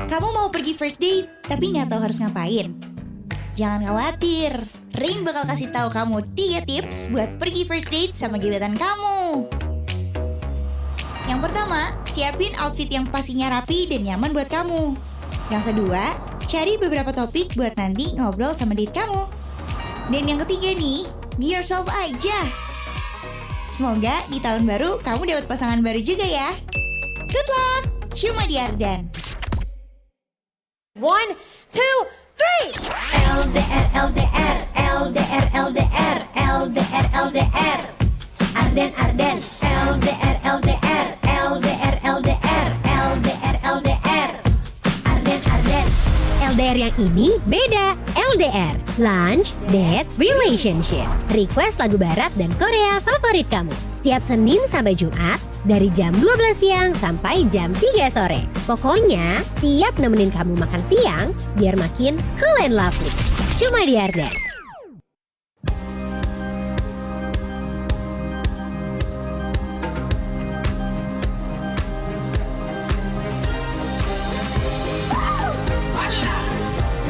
Kamu mau pergi first date, tapi nggak tahu harus ngapain? Jangan khawatir, Rain bakal kasih tahu kamu 3 tips buat pergi first date sama gebetan kamu. Yang pertama, siapin outfit yang pastinya rapi dan nyaman buat kamu. Yang kedua, cari beberapa topik buat nanti ngobrol sama date kamu. Dan yang ketiga nih, be yourself aja. Semoga di tahun baru kamu dapat pasangan baru juga ya. Good luck! Cuma di Ardan. 1, 2, 3. LDR, LDR, LDR, LDR, LDR, LDR. Arden, Arden. LDR, LDR, LDR, LDR, LDR, LDR. Arden, Arden. LDR yang ini beda. LDR, Lunch, Date, Relationship. Request lagu barat dan Korea favorit kamu. Setiap Senin sampai Jumat dari jam 12 siang sampai jam 3 sore. Pokoknya siap nemenin kamu makan siang biar makin cool and lovely. Cuma di Ardan.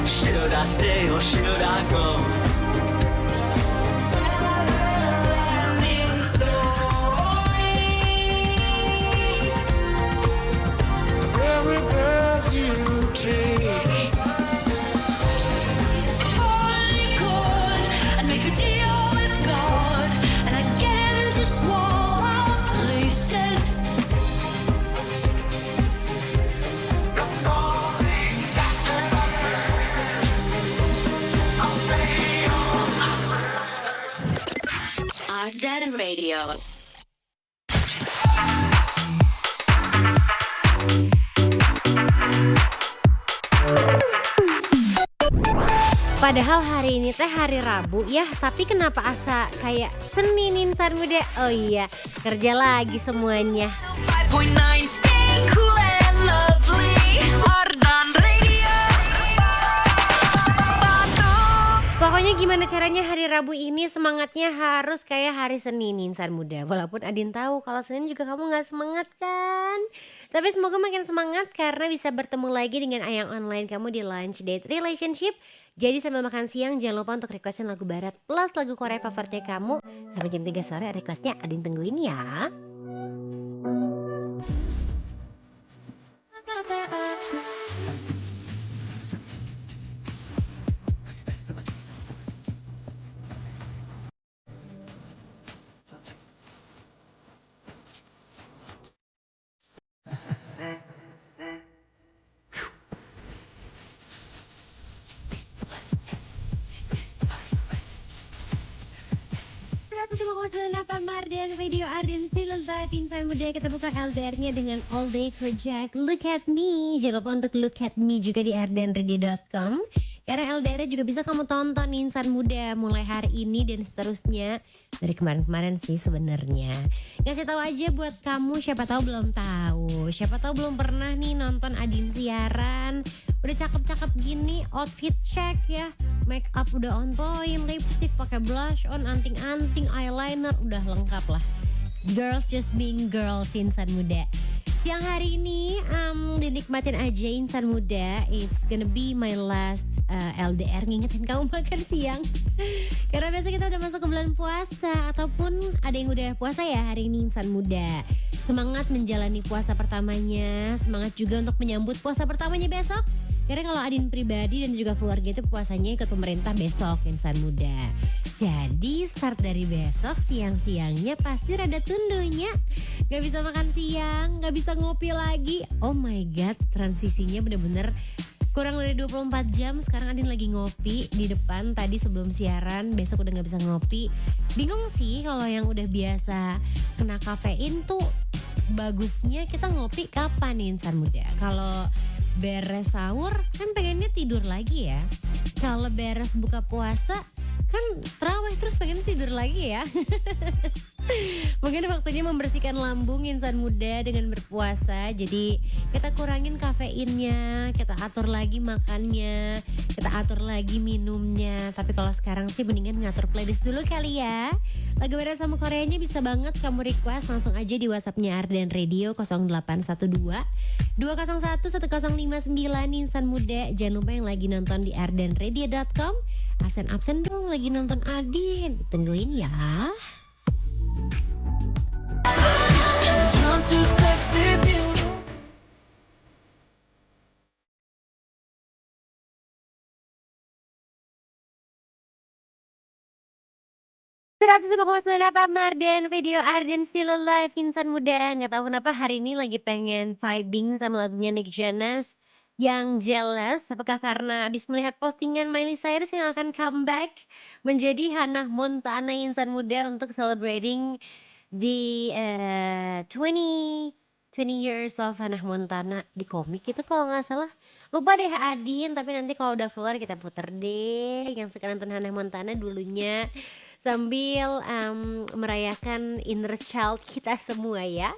Should I stay or should I go? Every breath you take, falling cold, I'd make a deal with God, and I'd get into small places. Ardan Radio. Padahal hari ini teh hari Rabu ya, tapi kenapa asa kayak Senin insan muda? Oh iya, kerja lagi semuanya. 5.9 stay cool and lovely. Ardan Radio. Pokoknya gimana caranya hari Rabu ini semangatnya harus kayak hari Senin insan muda. Walaupun Adin tahu kalau Senin juga kamu gak semangat kan. Tapi semoga makin semangat karena bisa bertemu lagi dengan Ayang online kamu di Lunch Date Relationship. Jadi sambil makan siang jangan lupa untuk requestin lagu barat plus lagu Korea favoritnya kamu. Sampai jam 3 sore requestnya Adin tungguin ya. Mardian video Arden still alive insan muda. Kita buka LDR-nya dengan All Day Project Look at Me. Jangan lupa untuk look at me juga di ardenradio.com. Karena LDR juga bisa kamu tonton insan muda mulai hari ini dan seterusnya. Dari kemarin-kemarin sih sebenarnya. Kasih tahu aja buat kamu, siapa tahu belum tahu. Siapa tahu belum pernah nih nonton Adin siaran. Udah cakep-cakep gini, outfit check ya. Make up udah on point, lipstick pakai blush on, anting-anting, eyeliner udah lengkap lah. Girls just being girls insan muda. Siang hari ini dinikmatin aja insan muda. It's gonna be my last LDR ngingetin kamu makan siang. Karena biasa kita udah masuk ke bulan puasa. Ataupun ada yang udah puasa ya hari ini insan muda. Semangat menjalani puasa pertamanya. Semangat juga untuk menyambut puasa pertamanya besok. Karena kalau Adin pribadi dan juga keluarga itu puasanya ikut pemerintah besok insan muda. Jadi start dari besok siang-siangnya pasti rada tundunya. Gak bisa makan siang, gak bisa ngopi lagi. Oh my god, transisinya bener-bener kurang dari 24 jam. Sekarang Adin lagi ngopi di depan tadi sebelum siaran. Besok udah gak bisa ngopi. Bingung sih kalau yang udah biasa kena kafein tuh bagusnya kita ngopi kapan nih insan muda. Kalau beres sahur kan pengennya tidur lagi ya. Kalau beres buka puasa kan terawih terus pengennya tidur lagi ya. Mungkin waktunya membersihkan lambung insan muda dengan berpuasa. Jadi kita kurangin kafeinnya, kita atur lagi makannya, kita atur lagi minumnya. Tapi kalau sekarang sih mendingan ngatur playlist dulu kali ya. Lagu Beda sama Koreanya bisa banget kamu request langsung aja di WhatsAppnya Arden Radio 0812 201 1059 insan muda. Jangan lupa yang lagi nonton di ardenradio.com. Absen-absen dong lagi nonton Adin. Tungguin ya. You're too sexy, beautiful. 105,9 Marden, video Arden Still Alive, insan muda. Nggak tahu kenapa hari ini lagi pengen vibing sama lagunya Nick Jonas yang Jealous. Apakah karena habis melihat postingan Miley Cyrus yang akan comeback menjadi Hannah Montana insan muda untuk celebrating di 20 years of Hannah Montana di komik itu kalau nggak salah. Lupa deh Adin, tapi nanti kalau udah keluar kita puter deh yang suka nonton Hannah Montana dulunya sambil merayakan inner child kita semua ya.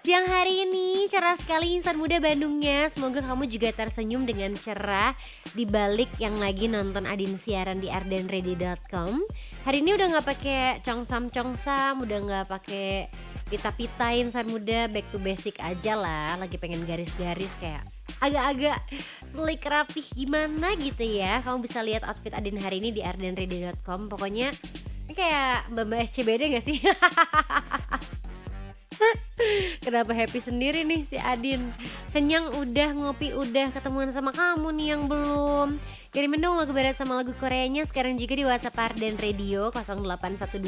Siang hari ini cerah sekali insan muda Bandungnya. Semoga kamu juga tersenyum dengan cerah di balik yang lagi nonton Adin siaran di ardenready.com. Hari ini udah nggak pakai congsam, udah nggak pakai pita-pita insan muda, back to basic aja lah. Lagi pengen garis-garis kayak agak-agak slick rapih gimana gitu ya. Kamu bisa lihat outfit Adin hari ini di ardenready.com. Pokoknya ini kayak Mbak SCBD gak sih? Kenapa happy sendiri nih si Adin? Kenyang udah, ngopi udah, ketemuan sama kamu nih yang belum. Kirimin dong lagu barat sama lagu Koreanya sekarang juga di WhatsApp Arden Radio 0812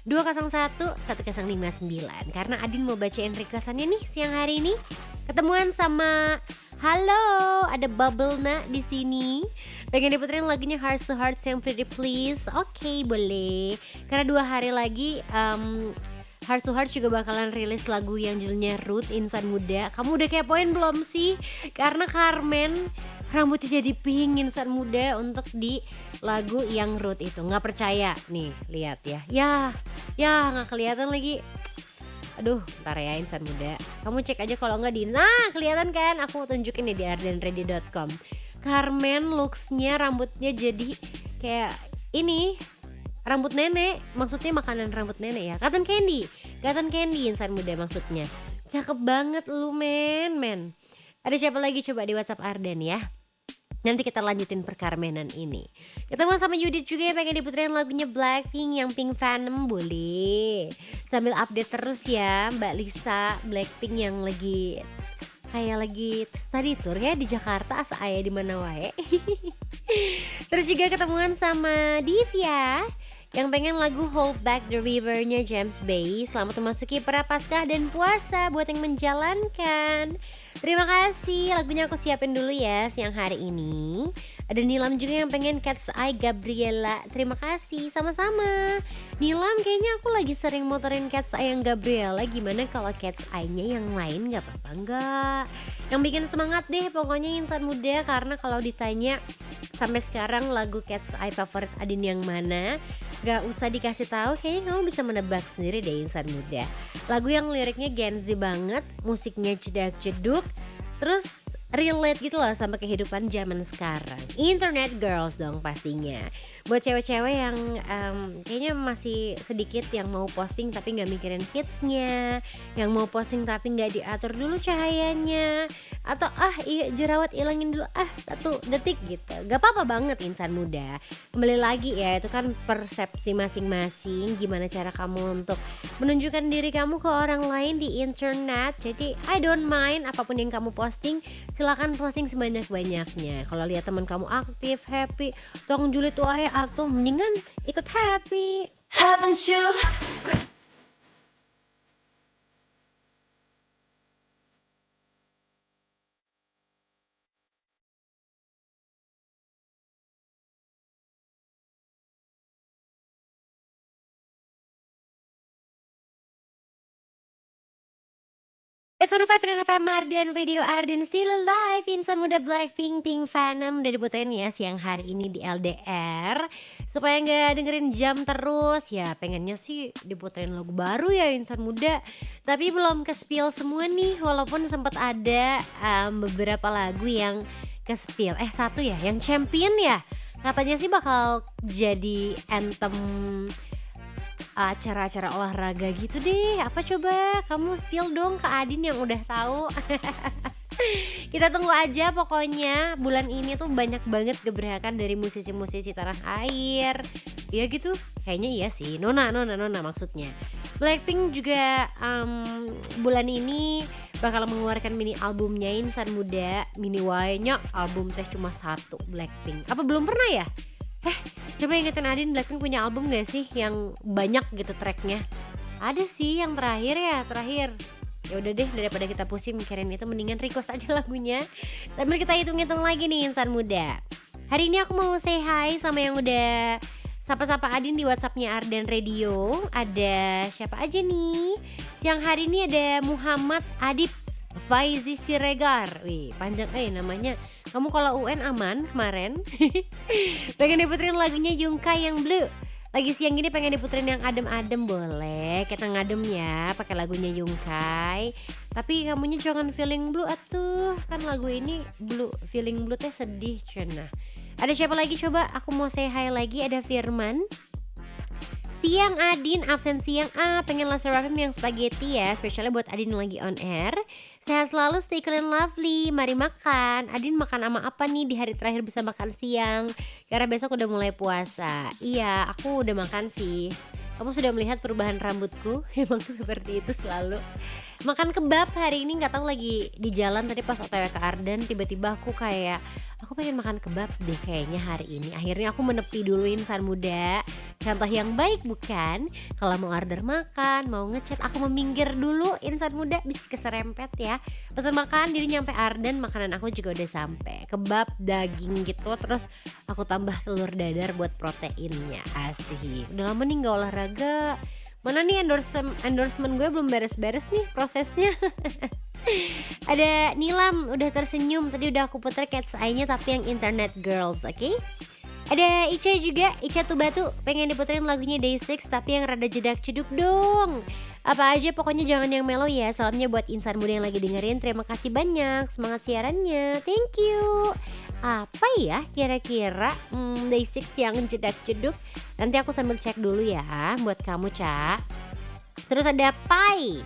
201 1059. Karena Adin mau bacain requestannya nih siang hari ini. Ketemuan sama halo, ada Bubble Na di sini. Pengen diputerin lagunya Heart to Heart yang Pretty Please. Oke, boleh. Karena 2 hari lagi Heart to Heart juga bakalan rilis lagu yang judulnya Root insan muda. Kamu udah kepoin belum sih? Karena Carmen rambutnya jadi pink insan muda untuk di lagu yang Root itu. Nggak percaya? Nih, lihat ya. Ya nggak kelihatan lagi. Aduh, ntar ya insan muda. Kamu cek aja kalau nggak di. Nah, kelihatan kan? Aku tunjukin nih di ardenready.com. Carmen looksnya rambutnya jadi kayak ini. Rambut nenek, maksudnya makanan rambut nenek ya. Cotton candy insan muda maksudnya. Cakep banget lu men. Ada siapa lagi coba di WhatsApp Arden ya. Nanti kita lanjutin perkarmenan ini. Ketemu sama Yudit juga yang pengen diputerin lagunya Blackpink yang Pink Venom boleh. Sambil update terus ya Mbak Lisa Blackpink yang lagi study tour ya di Jakarta asa aya di mana wae. Terus juga ketemuan sama Divya yang pengen lagu Hold Back the River-nya James Bay. Selamat memasuki Prapaskah dan puasa buat yang menjalankan. Terima kasih, lagunya aku siapin dulu ya siang hari ini. Ada Nilam juga yang pengen Cat's Eye Gabriela. Terima kasih, sama-sama. Nilam kayaknya aku lagi sering muterin Cat's Eye yang Gabriela. Gimana kalau Cat's Eye-nya yang lain gak apa-apa enggak? Yang bikin semangat deh pokoknya insan muda. Karena kalau ditanya sampai sekarang lagu Cat's Eye favorit Adin yang mana, gak usah dikasih tahu, kayaknya kamu bisa menebak sendiri deh insan muda. Lagu yang liriknya Gen Z banget, musiknya jedak-jeduk, terus relate gitu loh sama kehidupan zaman sekarang. Internet girls dong pastinya. Buat cewek-cewek yang kayaknya masih sedikit yang mau posting tapi gak mikirin fitsnya, yang mau posting tapi gak diatur dulu cahayanya, atau jerawat ilangin dulu 1 detik gitu. Gak apa-apa banget insan muda. Kembali lagi ya, itu kan persepsi masing-masing, gimana cara kamu untuk menunjukkan diri kamu ke orang lain di internet. Jadi I don't mind apapun yang kamu posting, silakan posting sebanyak-banyaknya. Kalau lihat teman kamu aktif, happy, tong julid wae atau mendingan ikut happy. Haven't you? It's 105 FM Arden Radio Arden Still Alive. Insan muda Blackpink Pink Venom udah diputerin ya siang hari ini di LDR Supaya nggak dengerin jam terus, ya pengennya sih diputerin lagu baru ya Insan Muda. Tapi belum ke-spill semua nih, walaupun sempat ada beberapa lagu yang ke-spill. Satu ya, yang Champion ya. Katanya sih bakal jadi anthem acara-acara olahraga gitu deh. Apa coba? Kamu spill dong ke Adin yang udah tahu. Kita tunggu aja pokoknya, bulan ini tuh banyak banget gebrakan dari musisi-musisi tanah air. Ya gitu, kayaknya iya sih. Nona maksudnya. Blackpink juga bulan ini bakal mengeluarkan mini albumnya Insan Muda. Mini Y-nya album teh cuma satu, Blackpink. Apa belum pernah ya? Coba ingetin Adin, Blackpink punya album gak sih yang banyak gitu tracknya? Ada sih yang terakhir. Ya udah deh, daripada kita pusing mikirin itu, mendingan request aja lagunya. Sambil kita hitung-hitung lagi nih Insan Muda. Hari ini aku mau say hi sama yang udah sapa-sapa Adin di WhatsAppnya Arden Radio. Ada siapa aja nih? Siang hari ini ada Muhammad Adib Faizi Siregar. Wih, panjang namanya. Kamu kalau UN aman kemarin? Pengen diputerin lagunya Yungkai yang Blue. Lagi siang gini pengen diputerin yang adem-adem, boleh kita ngadem ya pakai lagunya Yungkai. Tapi kamunya jangan feeling blue atuh, kan lagu ini blue, feeling blue teh sedih cenah. Ada siapa lagi coba? Aku mau say hi lagi, ada Firman. Siang Adin, absen siang pengen laser rapim yang spaghetti ya, spesialnya buat Adin lagi on air. Sehat selalu, stay cool and lovely, mari makan. Adin makan sama apa nih di hari terakhir bisa makan siang? Karena besok udah mulai puasa. Iya, aku udah makan sih. Kamu sudah melihat perubahan rambutku? Emang seperti itu selalu. Makan kebab hari ini, gak tahu lagi di jalan tadi pas OTW ke Arden, tiba-tiba aku kayak aku pengen makan kebab deh kayaknya hari ini. Akhirnya aku menepi dulu Insan Muda. Contoh yang baik bukan? Kalau mau order makan, mau ngechat, aku meminggir dulu Insan Muda, bisa keserempet ya. Pesan makan, jadi nyampe Arden, makanan aku juga udah sampai. Kebab daging gitu, terus aku tambah telur dadar buat proteinnya. Asik. Udah lama nih gak olahraga. Mana nih endorsement gue belum beres-beres nih prosesnya. Ada Nilam udah tersenyum, tadi udah aku puter Cat's Eye-nya tapi yang Internet Girls, oke? Ada Ica juga, Ica tuh batu pengen diputerin lagunya Day6 tapi yang rada jedak jeduk dong. Apa aja pokoknya jangan yang mellow ya. Salamnya buat Insan Muda yang lagi dengerin. Terima kasih banyak, semangat siarannya, thank you. Apa ya kira-kira Day6 yang jedak jeduk? Nanti aku sambil cek dulu ya buat kamu, Ca. Terus ada Pai,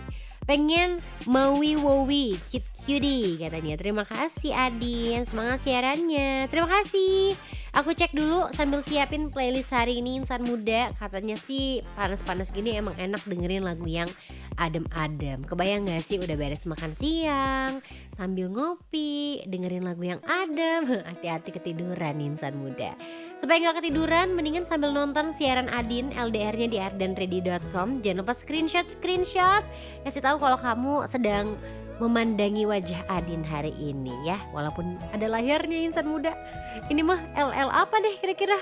pengen Maui Wowi Cute Cutie katanya. Terima kasih Adin, semangat siarannya. Terima kasih. Aku cek dulu sambil siapin playlist hari ini Insan Muda. Katanya sih panas-panas gini emang enak dengerin lagu yang adem-adem. Kebayang gak sih udah beres makan siang sambil ngopi dengerin lagu yang adem. Hati-hati ketiduran Insan Muda. Supaya gak ketiduran mendingan sambil nonton siaran Adin LDR-nya di ardenready.com. Jangan lupa screenshot kasih tahu kalau kamu sedang memandangi wajah Adin hari ini ya. Walaupun ada layarnya Insan Muda. Ini mah LL apa deh kira-kira?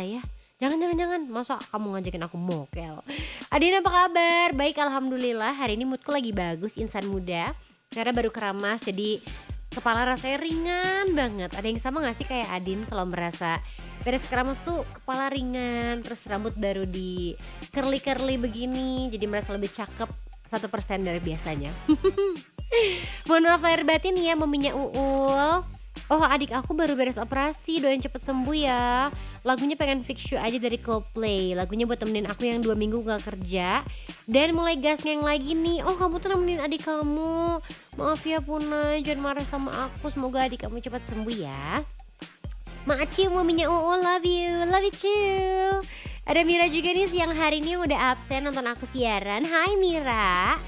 Ya, jangan, masa kamu ngajakin aku mokel. Adin apa kabar? Baik alhamdulillah, hari ini moodku lagi bagus Insan Muda. Karena baru keramas jadi kepala rasanya ringan banget. Ada yang sama gak sih kayak Adin kalau merasa beres keramas tuh kepala ringan, terus rambut baru di curly begini, jadi merasa lebih cakep 1% dari biasanya. Mohon maaf lahir batin ya Maminya Uul. Oh, adik aku baru beres operasi, doain cepet sembuh ya. Lagunya pengen Fix You aja dari Coldplay. Lagunya buat temenin aku yang 2 minggu gak kerja dan mulai gas ngeng lagi nih. Oh, kamu tuh nemenin adik kamu. Maaf ya Puna, jangan marah sama aku. Semoga adik kamu cepat sembuh ya. Maciu maminya love you too. Ada Mira juga nih siang hari ini udah absen nonton aku siaran. Hai Mira.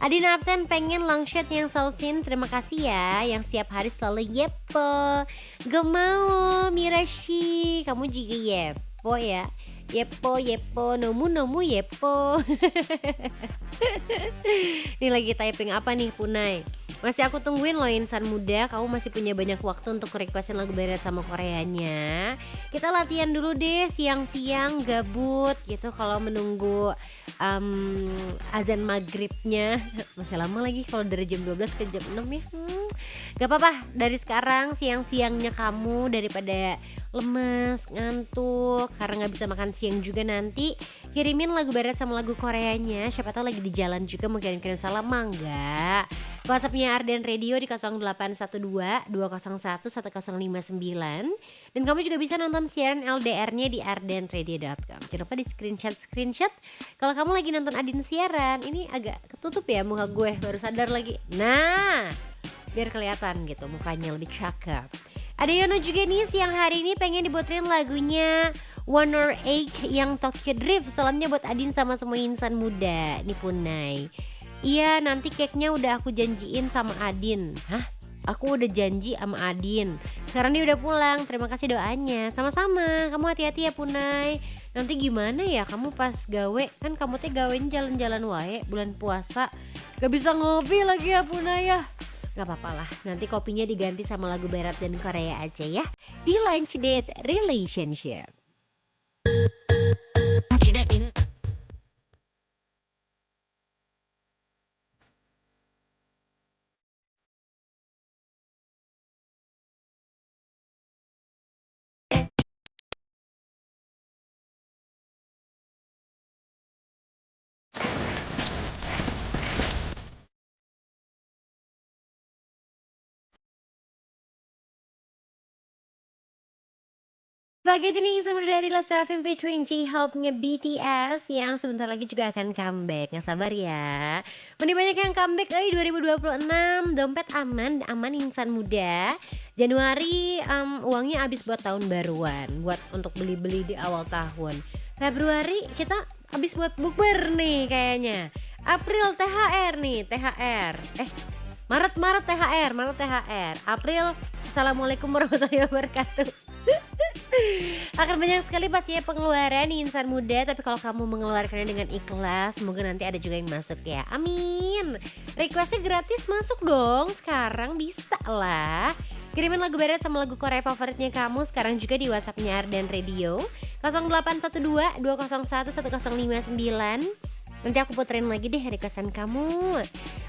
Adin absen pengen long shot yang sausin. Terima kasih ya yang setiap hari selalu yepo. Gak mau Mirashi. Kamu juga yepo ya. Yepo nomu yepo. Ini lagi typing apa nih Punai? Masih aku tungguin loh insan muda. Kamu masih punya banyak waktu untuk requestin lagu barat sama Koreanya. Kita latihan dulu deh siang-siang gabut gitu kalau menunggu azan maghribnya. Masih lama lagi kalau dari jam 12 ke jam 6 ya. Gak apa-apa, dari sekarang siang-siangnya kamu daripada lemes, ngantuk karena gak bisa makan siang juga nanti, kirimin lagu barat sama lagu Koreanya. Siapa tahu lagi di jalan juga mau kirim-kirim salam mangga. WhatsAppnya Arden Radio di 0812 201 1059. Dan kamu juga bisa nonton siaran LDR-nya di ardenradio.com. Jangan lupa di screenshot. Kalau kamu lagi nonton Adin siaran, ini agak ketutup ya muka gue, baru sadar lagi. Nah, biar kelihatan gitu mukanya lebih cakep. Ada Yono juga nih siang hari ini pengen dibuatin lagunya One or Eight yang Tokyo Drift. Salamnya buat Adin sama semua insan muda. Ini Punai. Iya nanti cake-nya udah aku janjiin sama Adin. Hah? Aku udah janji sama Adin. Sekarang dia udah pulang. Terima kasih doanya. Sama-sama. Kamu hati-hati ya Punai. Nanti gimana ya kamu pas gawe? Kan kamu teh gawein jalan-jalan wae bulan puasa. Gak bisa ngopi lagi ya Punai ya. Gak apa-apa lah. Nanti kopinya diganti sama lagu barat dan Korea aja ya. Di Lunch Date Relationship. Sebagai ini sama dari Love Seraphim featuring J-Hope-nya BTS yang sebentar lagi juga akan comeback. Nggak sabar ya. Mending banyak yang comeback 2026. Dompet aman insan muda. Januari uangnya habis buat tahun baruan, buat untuk beli-beli di awal tahun. Februari kita habis buat bukber nih kayaknya. April THR nih, THR. Maret THR. April Assalamualaikum warahmatullahi wabarakatuh. Akan banyak sekali pasti ya pengeluaran nih insan muda. Tapi kalau kamu mengeluarkannya dengan ikhlas, semoga nanti ada juga yang masuk ya. Amin. Requestnya gratis masuk dong. Sekarang bisa lah. Kirimin lagu barat sama lagu Korea favoritnya kamu sekarang juga di WhatsAppnya Arden Radio 0812 201 1059. Nanti aku puterin lagi deh requestan kamu.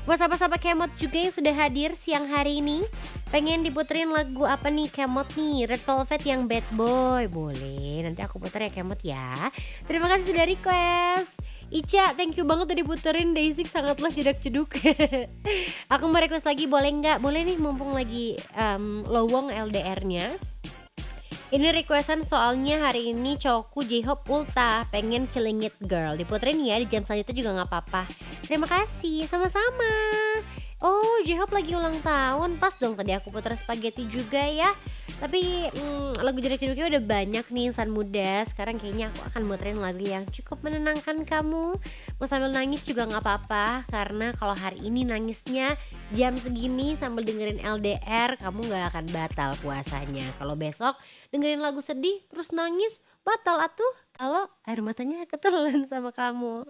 Buat sahabat-sahabat Kemot juga yang sudah hadir siang hari ini, pengen diputerin lagu apa nih Kemot nih? Red Velvet yang Bad Boy. Boleh, nanti aku puter ya Kemot ya. Terima kasih sudah request. Ica, thank you banget udah diputerin. Daisy sangatlah jedak jeduk. Aku mau request lagi boleh nggak? Boleh nih mumpung lagi lowong LDR-nya. Ini requestan soalnya hari ini cowokku J-Hope Ulta pengen Killing It Girl. Diputerin ya di jam selanjutnya juga gak apa-apa. Terima kasih, sama-sama. Oh J-Hope lagi ulang tahun. Pas dong tadi aku puter spaghetti juga ya. Tapi lagu jedak-jeduknya udah banyak nih insan muda. Sekarang kayaknya aku akan muterin lagu yang cukup menenangkan kamu. Mau sambil nangis juga gak apa-apa. Karena kalau hari ini nangisnya jam segini sambil dengerin LDR, kamu gak akan batal puasanya. Kalau besok dengerin lagu sedih terus nangis, batal atuh. Kalau air matanya ketelan sama kamu.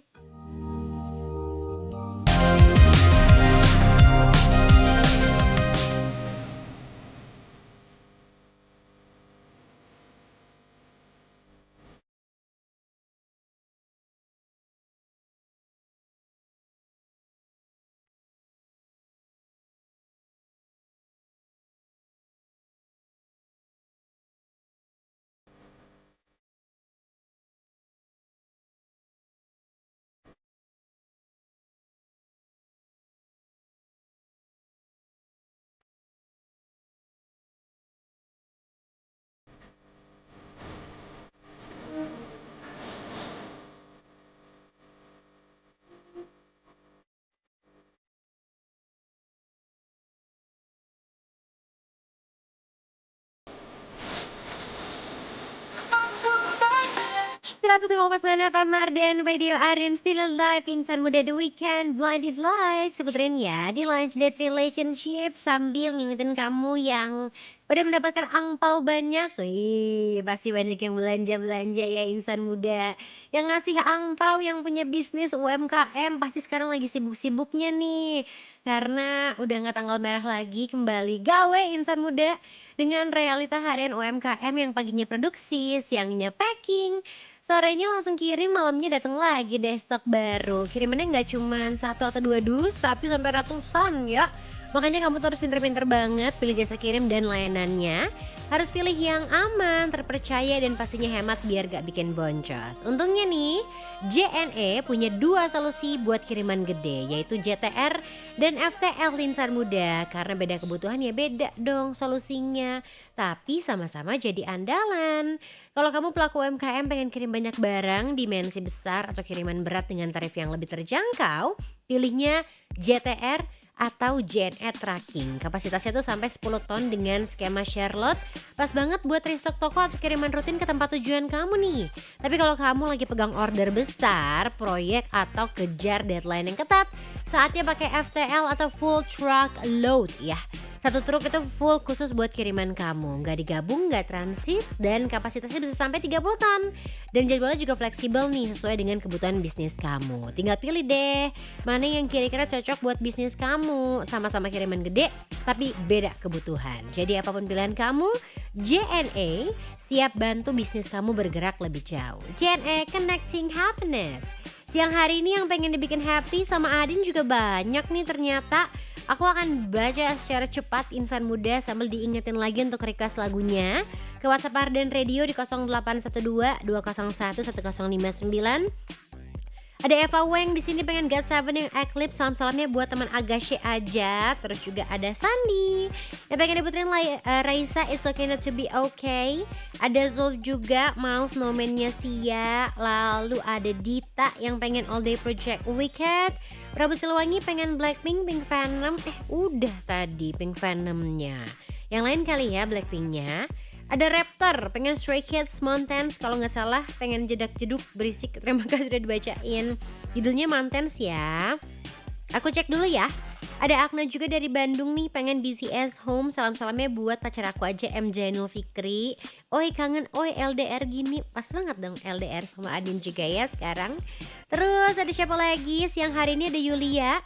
105,9 Pamar dan Radio Arden Still Alive, Insan Muda The Weekend, Blinded Lights. Sebutin ya, di Lunch Date Relationship sambil ngingetin kamu yang udah mendapatkan angpau banyak. Wih, pasti banyak yang belanja-belanja ya Insan Muda. Yang ngasih angpau, yang punya bisnis UMKM, pasti sekarang lagi sibuk-sibuknya nih. Karena udah nggak tanggal merah lagi, kembali gawe Insan Muda. Dengan realita harian UMKM yang paginya produksi, siangnya packing, sorenya langsung kirim, malamnya datang lagi deh stok baru. Kirimannya nggak cuma 1 atau 2 dus, tapi sampai ratusan ya. Makanya kamu tuh harus pinter-pinter banget pilih jasa kirim dan layanannya. Harus pilih yang aman, terpercaya dan pastinya hemat biar gak bikin boncos. Untungnya nih, JNE punya 2 solusi buat kiriman gede, yaitu JTR dan FTL Insan Muda. Karena beda kebutuhan ya beda dong solusinya, tapi sama-sama jadi andalan. Kalau kamu pelaku UMKM pengen kirim banyak barang, dimensi besar atau kiriman berat dengan tarif yang lebih terjangkau, pilihnya JTR atau JNE Tracking. Kapasitasnya tuh sampai 10 ton dengan skema share lot. Pas banget buat restock toko atau kiriman rutin ke tempat tujuan kamu nih. Tapi kalau kamu lagi pegang order besar, proyek atau kejar deadline yang ketat, saatnya pakai FTL atau full truck load ya. 1 truk itu full khusus buat kiriman kamu, nggak digabung, nggak transit, dan kapasitasnya bisa sampai 30 ton. Dan jadwalnya juga fleksibel nih, sesuai dengan kebutuhan bisnis kamu. Tinggal pilih deh, mana yang kira-kira cocok buat bisnis kamu. Sama-sama kiriman gede, tapi beda kebutuhan. Jadi apapun pilihan kamu, JNE siap bantu bisnis kamu bergerak lebih jauh. JNE Connecting Happiness. Siang hari ini yang pengen dibikin happy sama Adin juga banyak nih ternyata. Aku akan baca secara cepat Insan Muda sambil diingetin lagi untuk request lagunya ke WhatsApp Arden Radio di 0812 201 1059. Ada Eva Weng di sini pengen God7 yang Eclipse, salam-salamnya buat teman Agashe aja. Terus juga ada Sandi yang pengen diputerin Raisa It's Okay Not To Be Okay. Ada Zul juga mau snowman-nya Sia. Lalu ada Dita yang pengen All Day Project Wicked. Prabu Siliwangi pengen Blackpink Pink Venom. Udah tadi Pink Venomnya. Yang lain kali ya Blackpinknya. Ada Raptor pengen Stray Kids Mountains, kalau nggak salah pengen jedak-jeduk berisik. Terima kasih sudah dibacain. Judulnya Mountains ya. Aku cek dulu ya. Ada Akna juga dari Bandung nih pengen BTS Home. Salam-salamnya buat pacar aku aja M. Jainul Fikri. Oi kangen, oi LDR gini. Pas banget dong LDR sama Adin juga ya sekarang. Terus ada siapa lagi? Siang hari ini ada Yulia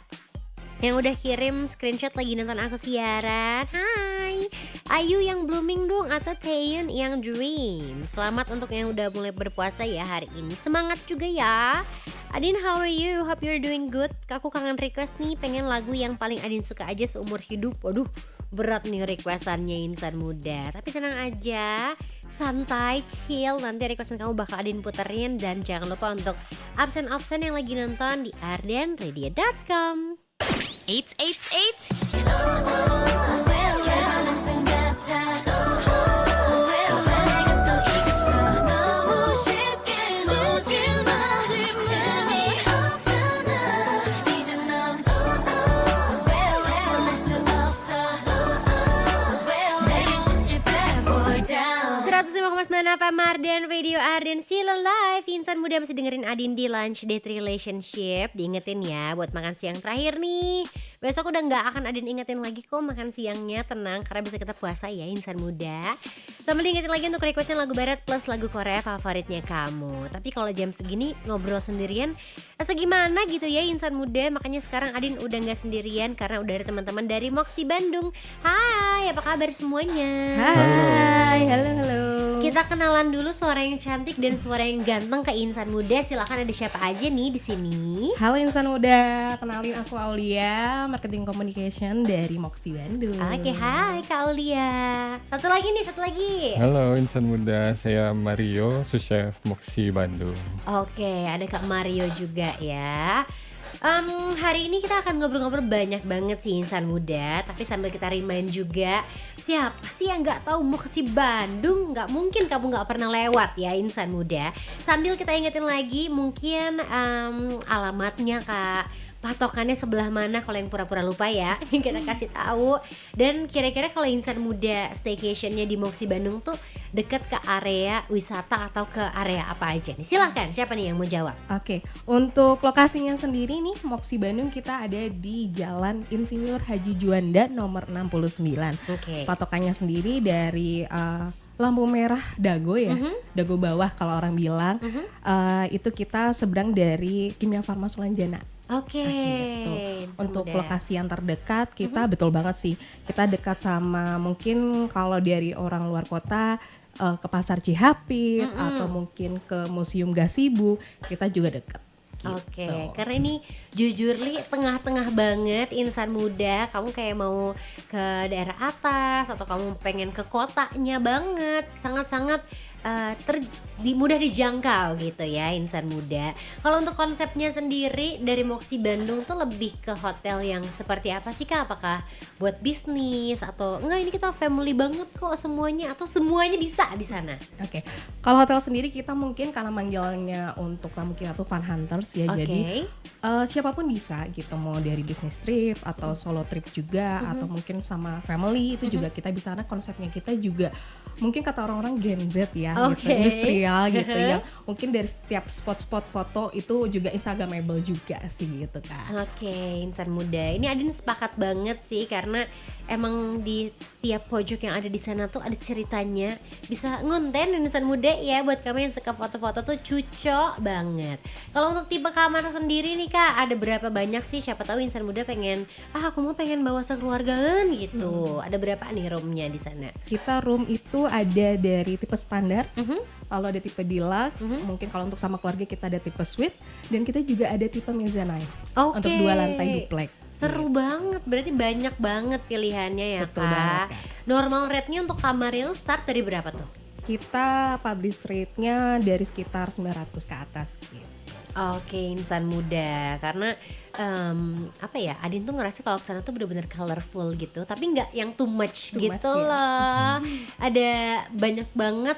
yang udah kirim screenshot lagi nonton aku siaran. Hai, Ayu yang blooming dong atau Taeyun yang dream. Selamat untuk yang udah mulai berpuasa ya hari ini. Semangat juga ya. Adin, how are you? Hope you're doing good. Aku kangen request nih, pengen lagu yang paling Adin suka aja seumur hidup. Waduh, berat nih requestannya Insan Muda. Tapi tenang aja, santai, chill. Nanti requestan kamu bakal Adin puterin. Dan jangan lupa untuk absen-absen yang lagi nonton di ardenradio.com. Eits. FM Arden Radio Arden Still Alive. Insan Muda masih dengerin Adin di Lunch Date Relationship. Diingetin ya buat makan siang terakhir nih. Besok udah gak akan Adin ingetin lagi kok makan siangnya. Tenang, karena bisa kita puasa ya Insan Muda. Sambil diingetin lagi untuk requestin lagu barat plus lagu Korea favoritnya kamu. Tapi kalau jam segini ngobrol sendirian segimana gitu ya Insan Muda. Makanya sekarang Adin udah gak sendirian karena udah ada teman-teman dari Moxie Bandung. Hai, apa kabar semuanya? Hai, halo. Kita kenalan dulu suara yang cantik dan suara yang ganteng ke Insan Muda. Silakan, ada siapa aja nih di sini? Halo Insan Muda, kenalin aku Aulia, Marketing Communication dari Moxie Bandung. Oke, hai Kak Aulia. Satu lagi. Halo Insan Muda, saya Mario, sous-chef Moxie Bandung. Oke, ada Kak Mario juga ya. Hari ini kita akan ngobrol-ngobrol banyak banget sih Insan Muda. Tapi sambil kita remind juga, siapa sih yang gak tahu Moxie Bandung? Gak mungkin kamu gak pernah lewat ya Insan Muda. Sambil kita ingetin lagi mungkin alamatnya Kak, patokannya sebelah mana kalau yang pura-pura lupa ya. Kita kasih tahu. Dan kira-kira kalau Insan Muda staycationnya di Moxie Bandung tuh dekat ke area wisata atau ke area apa aja nih? Silahkan, siapa nih yang mau jawab? Oke, untuk lokasinya sendiri nih, Moxie Bandung kita ada di Jalan Insinyur Haji Juanda nomor 69. Oke. Patokannya sendiri dari lampu merah Dago ya, Dago bawah kalau orang bilang. Itu kita seberang dari Kimia Farma Sulanjana. Oke. Gitu. Insan Untuk Muda. lokasi yang terdekat kita betul banget sih. Kita dekat sama mungkin kalau dari orang luar kota ke Pasar Cihapit atau mungkin ke Museum Gasibu, kita juga dekat. Gitu. Oke, karena ini jujur Li tengah-tengah banget insan muda. Kamu kayak mau ke daerah atas atau kamu pengen ke kotanya banget, sangat-sangat mudah dijangkau gitu ya insan muda. Kalau untuk konsepnya sendiri dari Moxie Bandung tuh lebih ke hotel yang seperti apa sih Kak? Apakah buat bisnis atau enggak ini kita family banget kok semuanya atau semuanya bisa di sana? Oke, kalau hotel sendiri kita mungkin karena manggilnya untuk tamu kita tuh fun hunters ya, Oke. jadi siapapun bisa gitu, mau dari business trip atau solo trip juga atau mungkin sama family itu juga kita bisa, karena konsepnya kita juga mungkin kata orang-orang Gen Z ya, gitu, Oke. industrial gitu ya, mungkin dari setiap spot-spot foto itu juga instagramable juga sih gitu kan. Oke, insan muda. Ini Adin sepakat banget sih karena emang di setiap pojok yang ada di sana tuh ada ceritanya. Bisa ngonten insan muda ya buat kamu yang suka foto-foto tuh cocok banget. Kalau untuk tipe kamar sendiri nih Kak, ada berapa banyak sih? Siapa tahu insan muda pengen, aku mau pengen bawa sekeluargaan gitu. Ada berapa nih roomnya di sana? Kita room itu ada dari tipe standar, lalu ada tipe deluxe, mungkin kalau untuk sama keluarga kita ada tipe suite, dan kita juga ada tipe mezzanine Oke. untuk 2 lantai duplex. Seru banget, berarti banyak banget pilihannya ya Betul banget, Kak. Kak. Normal rate-nya untuk kamarnya tuh start dari berapa tuh? Kita publish rate-nya dari sekitar 900 ke atas gitu. Oke, insan muda. Karena apa ya, Adin tuh ngerasa kalau kesana tuh bener-bener colorful gitu, tapi nggak yang too much Too gitu much, ya. loh. Ada banyak banget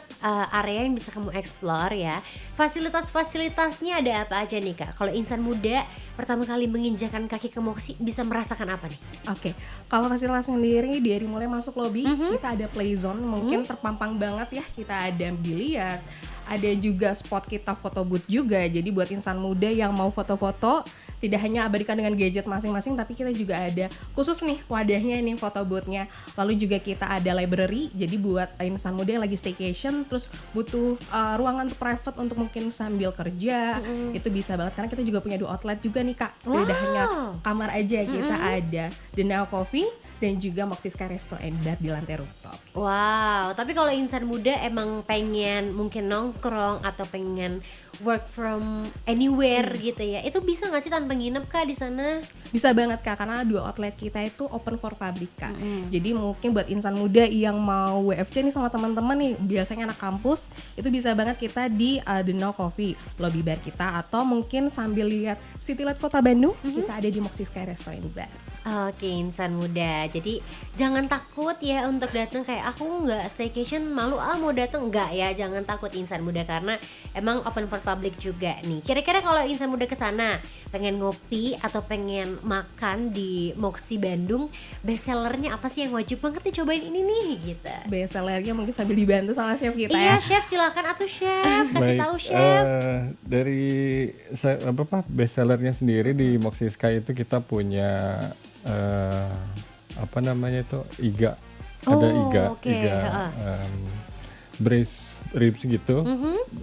area yang bisa kamu explore ya. Fasilitas-fasilitasnya ada apa aja nih Kak? Kalau insan muda pertama kali menginjakan kaki ke Moxie bisa merasakan apa nih? Oke, kalau fasilitas sendiri dari mulai masuk lobby kita ada play zone, mungkin terpampang banget ya. Kita ada biliar, ada juga spot kita foto booth juga. Jadi buat insan muda yang mau foto-foto tidak hanya abadikan dengan gadget masing-masing, tapi kita juga ada khusus nih wadahnya nih foto boothnya. Lalu juga kita ada library, jadi buat insan muda yang lagi staycation terus butuh ruangan untuk private untuk mungkin sambil kerja, itu bisa banget karena kita juga punya 2 outlet juga nih Kak. Tidak hanya kamar aja, kita ada The Now Coffee dan juga Moxie Sky Resto and Bar di lantai rooftop. Wow, tapi kalau insan muda emang pengen mungkin nongkrong atau pengen work from anywhere gitu ya, itu bisa nggak sih tanpa nginep Kak di sana? Bisa banget Kak, karena 2 outlet kita itu open for public Kak. Jadi mungkin buat insan muda yang mau WFC nih sama teman-teman nih, biasanya anak kampus, itu bisa banget kita di The Now Coffee, lobby bar kita, atau mungkin sambil lihat City Light Kota Bandung, kita ada di Moxie Sky Resto and Bar. Oke, insan muda. Jadi jangan takut ya untuk datang kayak aku nggak staycation, malu mau datang, enggak ya, jangan takut insan muda karena emang open for public juga nih. Kira-kira kalau insan muda ke sana pengen ngopi atau pengen makan di Moxie Bandung, best sellernya apa sih yang wajib banget dicobain ini nih gitu? Best sellernya mungkin sambil dibantu sama chef kita Iya, ya. chef silakan atuh chef, kasih Baik, tahu chef. dari best sellernya sendiri di Moxie Sky itu kita punya apa namanya itu iga, ada Oh, iga, oke, heeh. braised ribs gitu,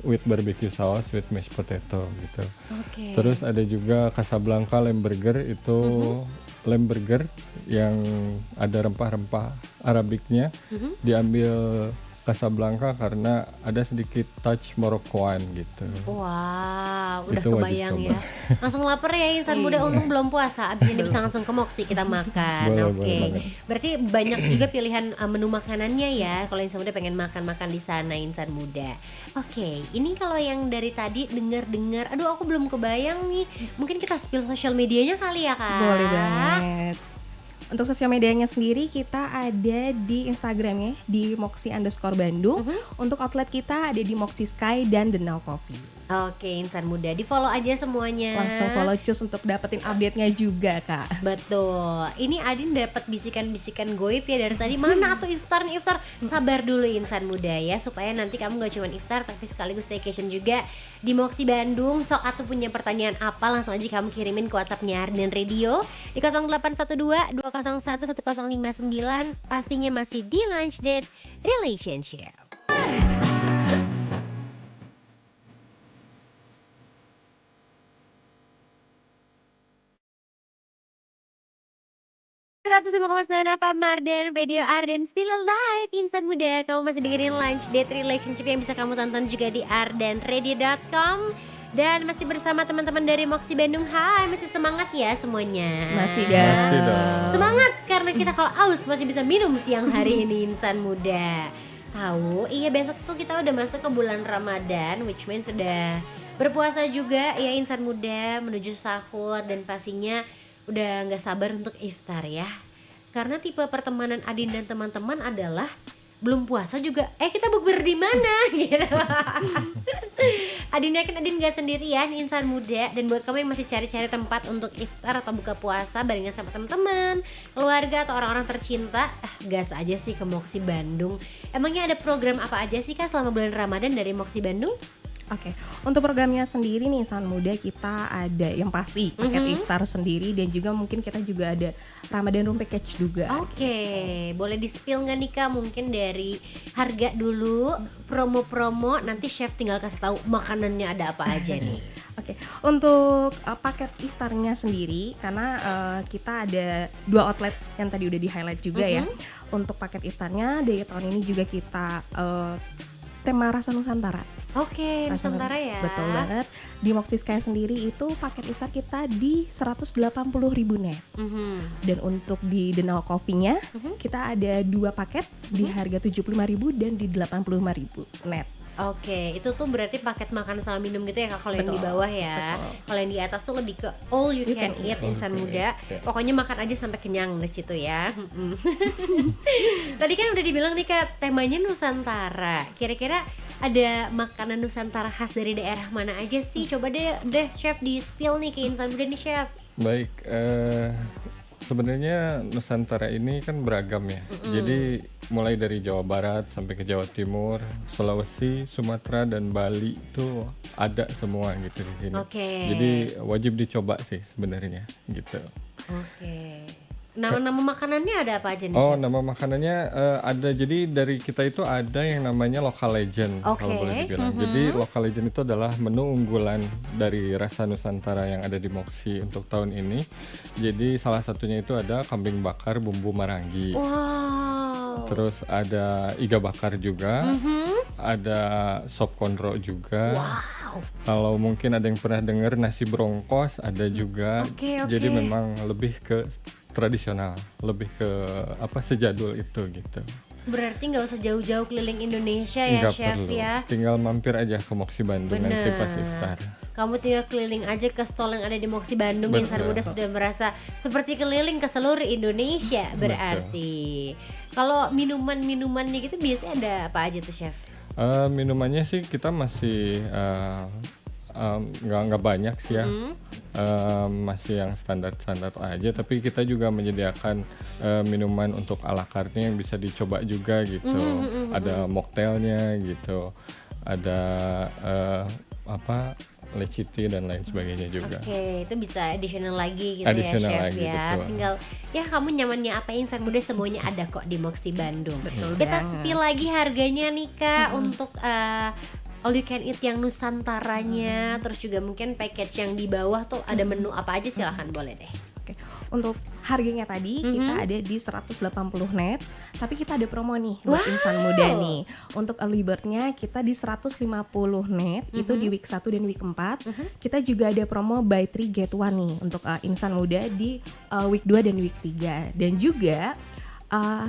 with barbecue sauce, with mashed potato gitu. Oke. Terus ada juga Casablanca lamb burger, itu lamb burger yang ada rempah-rempah Arabiknya, diambil Casablanca karena ada sedikit touch Moroccoan gitu. Wow, udah Itu wajib kebayang coba. ya. Langsung lapar ya insan muda, untung belum puasa. Abis ini bisa langsung ke Moxie kita makan. Boleh, Oke. boleh banget. Berarti banyak juga pilihan menu makanannya ya kalau insan muda pengen makan-makan di sana insan muda. Oke, ini kalau yang dari tadi dengar-dengar, aduh aku belum kebayang nih. Mungkin kita spill sosial medianya kali ya Kak. Boleh banget. Untuk sosial medianya sendiri kita ada di Instagramnya di moxie_bandung. Untuk outlet kita ada di Moxie Sky dan The Now Coffee. Oke, insan muda, di follow aja semuanya. Langsung follow Cus untuk dapetin update-nya juga, Kak. Betul. Ini Adin dapat bisikan-bisikan goib ya dari tadi. Mana tuh iftar nih, iftar? Sabar dulu insan muda ya, supaya nanti kamu gak cuma iftar tapi sekaligus staycation juga di Moxie Bandung. Sok atuh punya pertanyaan apa, langsung aja kamu kirimin ke WhatsApp-nya Arden Radio di 0812 201 1059. Pastinya masih di Lunch Date Relationship. 105,9 apa Marden, video Arden Still Alive. Insan muda, kamu masih dengerin Lunch Date Relationship yang bisa kamu tonton juga di ardenradio.com. Dan masih bersama teman-teman dari Moxie Bandung. Hai, masih semangat ya semuanya? Masih dong. Masih dong. Semangat karena kita kalau aus masih bisa minum siang hari ini insan muda. Tahu, iya besok tuh kita udah masuk ke bulan Ramadan, which means sudah berpuasa juga ya insan muda, menuju sahur dan pastinya udah nggak sabar untuk iftar ya. Karena tipe pertemanan Adin dan teman-teman adalah belum puasa juga, kita bukber di mana gitu. Adin yakin Adin gak sendirian insan muda. Dan buat kamu yang masih cari-cari tempat untuk iftar atau buka puasa barengan sama teman-teman, keluarga atau orang-orang tercinta, gas aja sih ke Moxie Bandung. Emangnya ada program apa aja sih Kak selama bulan Ramadan dari Moxie Bandung? Oke, untuk programnya sendiri nih insan muda kita ada yang pasti paket iftar sendiri dan juga mungkin kita juga ada Ramadan Room Package juga. Oke, boleh di-spill nggak nih Kak? Mungkin dari harga dulu, promo-promo, nanti chef tinggal kasih tahu makanannya ada apa aja nih. Oke, untuk paket iftarnya sendiri karena kita ada 2 outlet yang tadi udah di-highlight juga ya. Untuk paket iftarnya dari tahun ini juga kita tema rasa Nusantara. Oke, Nusantara ya. Betul banget. Di Moxie Sky sendiri itu paket iftar kita di 180.000 net. Dan untuk di The Now Coffee-nya kita ada 2 paket di harga 75.000 dan di 85.000 net. Oke, itu tuh berarti paket makan sama minum gitu ya Kak, kalau yang di Betul. bawah ya. Kalau yang di atas tuh lebih ke all you can eat insan muda. Pokoknya makan aja sampai kenyang di situ ya. Tadi kan udah dibilang nih Kak, temanya Nusantara. Kira-kira ada makanan Nusantara khas dari daerah mana aja sih? Coba deh chef di spill nih ke insan muda nih chef. Baik, sebenarnya Nusantara ini kan beragam ya. Jadi mulai dari Jawa Barat sampai ke Jawa Timur, Sulawesi, Sumatera dan Bali itu ada semua gitu di sini. Oke. Jadi wajib dicoba sih sebenarnya gitu. Oke. Nama-nama makanannya ada apa aja nih Oh, chef? nama makanannya ada. Jadi dari kita itu ada yang namanya local legend Oke. kalau boleh dibilang. Jadi local legend itu adalah menu unggulan dari rasa Nusantara yang ada di Moxie untuk tahun ini. Jadi salah satunya itu ada kambing bakar bumbu marangi. Wow. Terus ada iga bakar juga. Ada sop konro juga. Wow. Kalau mungkin ada yang pernah dengar nasi brongkos ada juga. Oke. Jadi memang lebih ke tradisional, lebih ke sejadul itu gitu. Berarti nggak usah jauh-jauh keliling Indonesia ya Nggak chef perlu, ya. tinggal mampir aja ke Moxie Bandung nanti pas iftar. Kamu tinggal keliling aja ke stall yang ada di Moxie Bandung. Betul. Insan muda sudah merasa seperti keliling ke seluruh Indonesia berarti. Kalau minuman-minumannya gitu biasanya ada apa aja tuh chef? Minumannya sih kita masih nggak banyak sih ya. Masih yang standar-standar aja, tapi kita juga menyediakan minuman untuk ala carte yang bisa dicoba juga gitu. Ada mocktailnya gitu, ada leciti dan lain sebagainya juga. Oke, itu bisa additional lagi gitu Additional ya chef lagi, ya. betul. Tinggal ya kamu nyamannya apa insan muda semuanya ada kok di Moxie Bandung. Betul Kita banget. spill lagi harganya nih Kak untuk all you can eat yang Nusantaranya, terus juga mungkin package yang di bawah tuh ada menu apa aja, silahkan boleh deh. Oke. Untuk harganya tadi kita ada di 180 net, tapi kita ada promo nih buat insan muda nih. Untuk early bird-nya kita di 150 net, itu di week 1 dan week 4. Kita juga ada promo buy 3 get 1 nih untuk insan muda di week 2 dan week 3. Dan juga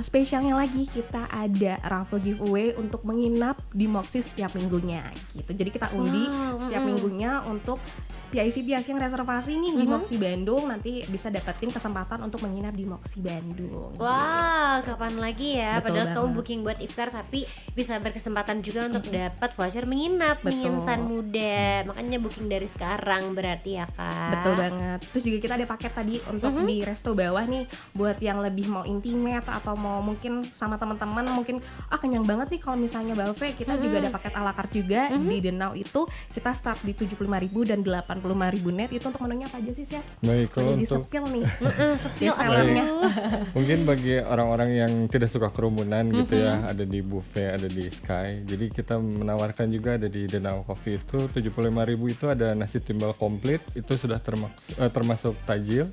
spesialnya lagi kita ada raffle giveaway untuk menginap di Moxie setiap minggunya gitu. Jadi kita undi setiap minggunya untuk PIC yang reservasi nih di Moxie Bandung nanti bisa dapetin kesempatan untuk menginap di Moxie Bandung. Wow, kapan lagi ya? Betul Padahal kamu banget. booking buat iftar tapi bisa berkesempatan juga untuk dapat voucher menginap nih Betul. insan muda. Makanya booking dari sekarang berarti ya Kak. Betul banget. Terus juga kita ada paket tadi untuk di resto bawah nih buat yang lebih mau intimate atau mau mungkin sama teman-teman mungkin kenyang banget nih kalau misalnya buffet, kita juga ada paket ala carte juga di The Now itu kita start di 75.000 dan 85.000 net. Itu untuk menunya apa aja sih, Siap? Baik, kalau Boleh untuk di-spill nih. Sepil Best sellernya. mungkin bagi orang-orang yang tidak suka kerumunan gitu ya, ada di buffet, ada di Sky. Jadi kita menawarkan juga ada di The Now Coffee itu 75.000 itu ada nasi timbal komplit, itu sudah termasuk tajil.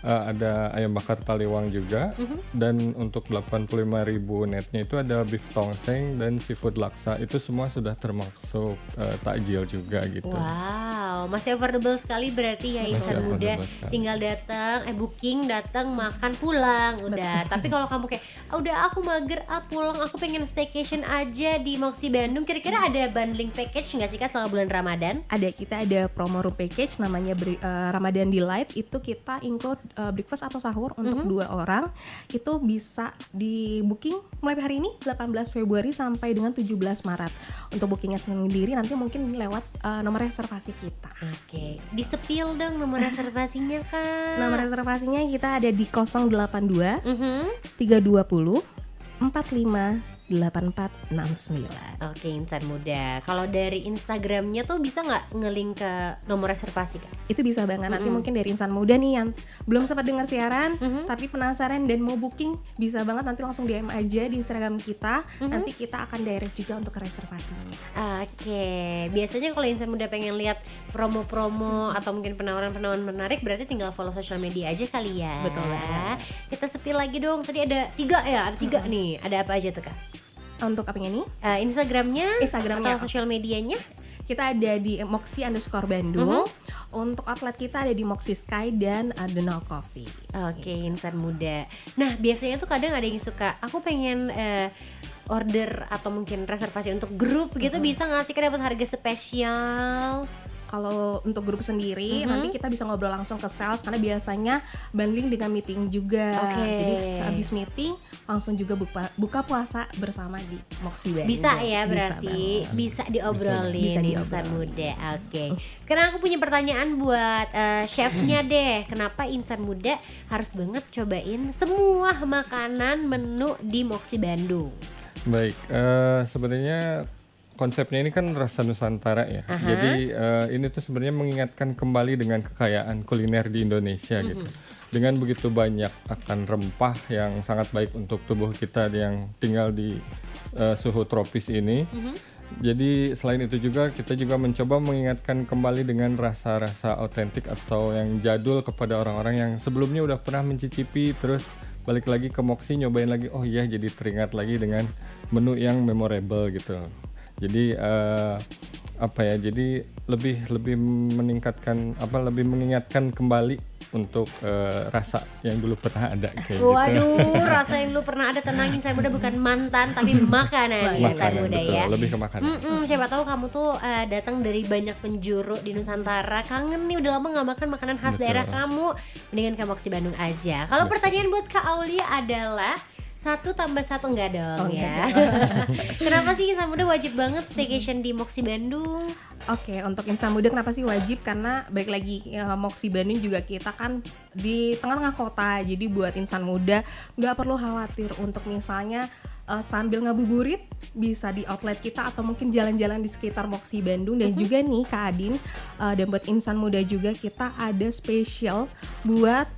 Ada ayam bakar taliwang juga. Dan untuk 85.000 netnya itu ada beef tongseng dan seafood laksa. Itu semua sudah termasuk takjil juga gitu. Wow, masih affordable sekali berarti ya Masih insan muda. affordable sekali. Tinggal datang, booking, datang, makan, pulang, udah. Tapi kalau kamu kayak, udah aku mager, pulang, aku pengen staycation aja di Moxie Bandung. Kira-kira ada bundling package nggak sih Kak selama bulan Ramadan? Kita ada promo room package namanya Ramadan Delight. Itu kita include breakfast atau sahur untuk 2 orang. Itu bisa di booking mulai hari ini 18 Februari sampai dengan 17 Maret. Untuk bookingnya sendiri nanti mungkin lewat nomor reservasi kita. Oke, disepil dong nomor reservasinya Kak. Nomor reservasinya kita ada di 082 320 45 8469. Oke, insan muda. Kalau dari Instagramnya tuh bisa nggak nge-link ke nomor reservasi Kak? Itu bisa banget. Nanti mungkin dari insan muda nih yang belum sempat dengar siaran tapi penasaran dan mau booking, bisa banget nanti langsung DM aja di Instagram kita. Nanti kita akan direct juga untuk ke reservasinya. Oke, biasanya kalau insan muda pengen lihat promo-promo atau mungkin penawaran-penawaran menarik, berarti tinggal follow sosial media aja kali ya. Betul banget. Kita sepil lagi dong. Tadi ada 3 ya, ada 3 nih. Ada apa aja tuh Kak? Untuk apa ini? Instagramnya Instagramnya. atau sosial medianya? Kita ada di Moxie_Bandung. Untuk outlet kita ada di Moxie Sky dan The Now Coffee. Oke, insan muda. Nah, biasanya tuh kadang ada yang suka, aku pengen order atau mungkin reservasi untuk grup gitu, bisa nggak sih Kak dapat harga spesial? Kalau untuk grup sendiri nanti kita bisa ngobrol langsung ke sales karena biasanya bundling dengan meeting juga. Oke. Jadi habis meeting langsung juga buka puasa bersama di Moxie Bandung. Bisa ya Bisa berarti, banget. bisa diobrolin Bisa insan diobrolin. muda. Oke. Sekarang aku punya pertanyaan buat chefnya deh. Kenapa insan muda harus banget cobain semua makanan menu di Moxie Bandung? Baik, sebenarnya konsepnya ini kan rasa Nusantara ya. Jadi ini tuh sebenarnya mengingatkan kembali dengan kekayaan kuliner di Indonesia gitu. Dengan begitu banyak akan rempah yang sangat baik untuk tubuh kita yang tinggal di suhu tropis ini. Jadi selain itu juga kita juga mencoba mengingatkan kembali dengan rasa-rasa otentik atau yang jadul kepada orang-orang yang sebelumnya udah pernah mencicipi terus balik lagi ke Moxie nyobain lagi, oh iya jadi teringat lagi dengan menu yang memorable gitu. Jadi jadi lebih meningkatkan lebih mengingatkan kembali untuk rasa yang dulu pernah ada kayak gitu. Waduh, rasa yang lu pernah ada, tenangin saya muda, bukan mantan tapi makanan insan Makanan, muda betul, ya. lebih ke makanan. Siapa tahu kamu tuh datang dari banyak penjuru di Nusantara, kangen nih udah lama nggak makan makanan khas Betul. daerah kamu, mendingan ke Moxie Bandung aja. Kalau pertanyaan buat Kak Aulia adalah 1 tambah 1 enggak dong ya? Kenapa sih insan muda wajib banget staycation di Moxie Bandung? Oke, untuk insan muda kenapa sih wajib? Karena balik lagi Moxie Bandung juga kita kan di tengah-tengah kota. Jadi buat insan muda nggak perlu khawatir untuk misalnya sambil ngabuburit bisa di outlet kita atau mungkin jalan-jalan di sekitar Moxie Bandung. Dan juga nih Kak Adin dan buat insan muda juga kita ada spesial buat